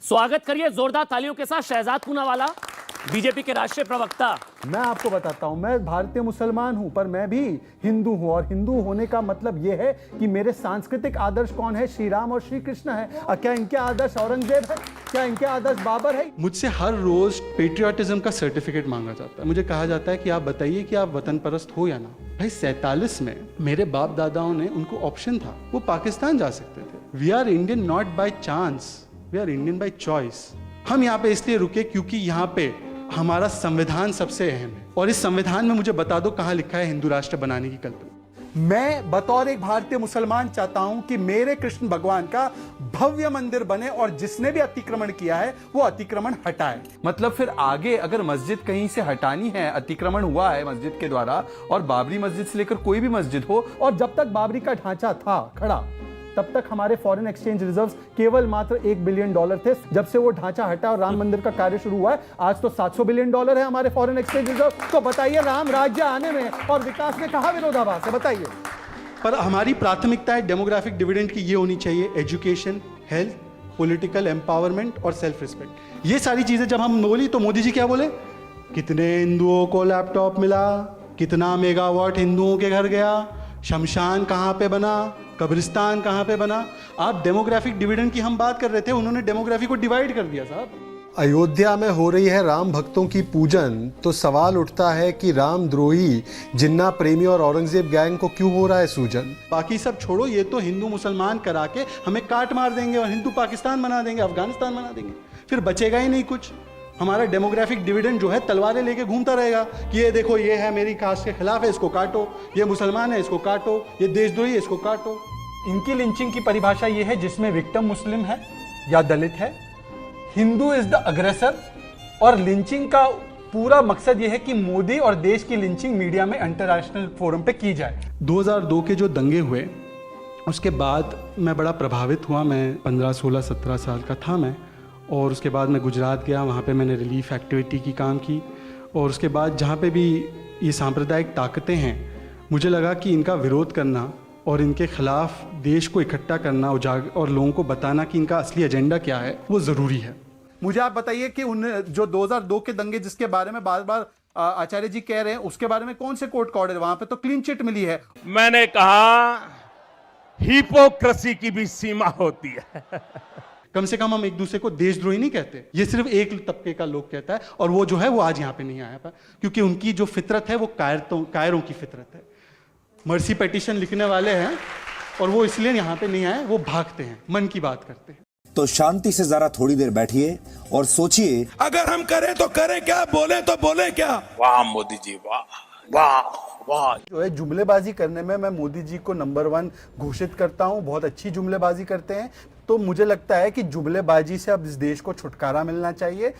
स्वागत करिए जोरदार तालियों के साथ शहजाद पूनावाला, बीजेपी के राष्ट्रीय प्रवक्ता। मैं आपको बताता हूं, मैं भारतीय मुसलमान हूं, पर मैं भी हिंदू हूं और हिंदू होने का मतलब यह है कि मेरे सांस्कृतिक आदर्श कौन है? श्री राम और श्री कृष्ण है। क्या इनके आदर्श औरंगजेब है? क्या इनके आदर्श बाबर है? मुझसे हर रोज पेट्रियाटिज्म का सर्टिफिकेट मांगा जाता है। मुझे कहा जाता है कि आप बताइए कि आप वतन परस्त हो या ना। भाई 47 में मेरे बाप दादाओं ने, उनको ऑप्शन था, वो पाकिस्तान जा सकते थे। We are Indian not by chance, we are Indian by choice. हम यहाँ पे इसलिए रुके क्योंकि यहाँ पे हमारा संविधान सबसे अहम है, और इस संविधान में मुझे बता दो कहाँ लिखा है हिंदू राष्ट्र बनाने की कल्पना। मैं बतौर एक भारतीय मुसलमान चाहता हूं कि मेरे कृष्ण भगवान का भव्य मंदिर बने और जिसने भी अतिक्रमण किया है वो अतिक्रमण हटाए। मतलब फिर आगे अगर मस्जिद कहीं से हटानी है, अतिक्रमण हुआ है मस्जिद के द्वारा, और बाबरी मस्जिद से लेकर कोई भी मस्जिद हो, और जब तक बाबरी का ढांचा था खड़ा तब तक हमारे फॉरेन एक्सचेंज रिजर्व्स केवल मात्र $1 बिलियन थे। जब से वो ढांचा हटा और राम मंदिर का कार्य शुरू हुआ है, आज तो $700 बिलियन है हमारे फॉरेन एक्सचेंज रिजर्व। तो बताइए, राम राज्य आने में और विकास में कहां विरोधाभास है? बताइए। पर हमारी प्राथमिकताएं डेमोग्राफिक डिविडेंड की ये होनी चाहिए: एजुकेशन, हेल्थ, पॉलिटिकल एम्पावरमेंट और सेल्फ रिस्पेक्ट। ये सारी चीजें जब हम बोली तो मोदी जी क्या बोले? कितने हिंदुओं को लैपटॉप मिला, कितना मेगावाट हिंदुओं के घर गया, शमशान कहाँ पे बना, कब्रिस्तान कहाँ पे बना। आप डेमोग्राफिक डिविडेंड की हम बात कर रहे थे, उन्होंने डेमोग्राफी को डिवाइड कर दिया साहब। अयोध्या में हो रही है राम भक्तों की पूजन, तो सवाल उठता है कि रामद्रोही, जिन्ना प्रेमी और औरंगजेब गैंग को क्यों हो रहा है सूजन? बाकी सब छोड़ो, ये तो हिंदू मुसलमान करा के हमें काट मार देंगे और हिंदू पाकिस्तान बना देंगे, अफगानिस्तान बना देंगे, फिर बचेगा ही नहीं कुछ। हमारा डेमोग्राफिक डिविडेंड जो है तलवारें लेके घूमता रहेगा कि ये देखो, ये है मेरी कास्ट के खिलाफ है, इसको काटो, ये मुसलमान है, इसको काटो, ये देशद्रोही है, इसको काटो। इनकी लिंचिंग की परिभाषा ये है जिसमें विक्टिम मुस्लिम है या दलित है, हिंदू इज द अग्रेसर, और लिंचिंग का पूरा मकसद यह है कि मोदी और देश की लिंचिंग मीडिया में इंटरनेशनल फोरम पे की जाए। 2002 के जो दंगे हुए उसके बाद मैं बड़ा प्रभावित हुआ। मैं 15, 16, 17 साल का था मैं, और उसके बाद मैं गुजरात गया, वहाँ पे मैंने रिलीफ एक्टिविटी की काम की, और उसके बाद जहाँ पे भी ये सांप्रदायिक ताकतें हैं, मुझे लगा कि इनका विरोध करना और इनके खिलाफ देश को इकट्ठा करना और लोगों को बताना कि इनका असली एजेंडा क्या है, वो ज़रूरी है। मुझे आप बताइए कि उन जो 2002 के दंगे जिसके बारे में बार बार आचार्य जी कह रहे हैं, उसके बारे में कौन से कोर्ट का ऑर्डर? वहां पे तो क्लीन चिट मिली है। मैंने कहा हिपोक्रेसी की भी सीमा होती है। कम से कम हम एक दूसरे को देशद्रोही नहीं कहते, ये सिर्फ एक तबके का लोग कहता है, और वो जो है वो आज यहाँ पे नहीं आया था क्योंकि उनकी जो फितरत है वो कायरों की फितरत है। मर्सी पेटिशन लिखने वाले हैं और वो इसलिए यहाँ पे नहीं आए, वो भागते हैं, मन की बात करते हैं। तो शांति से जरा थोड़ी देर बैठिए और सोचिए, अगर हम करें तो करें क्या, बोले तो बोले क्या। वाह मोदी जी, वाह वाह वाह। जो है जुमलेबाजी करने में मैं मोदी जी को नंबर 1 घोषित करता हूं। बहुत अच्छी जुमलेबाजी करते हैं। तो मुझे लगता है कि जुमलेबाजी से अब इस देश को छुटकारा मिलना चाहिए।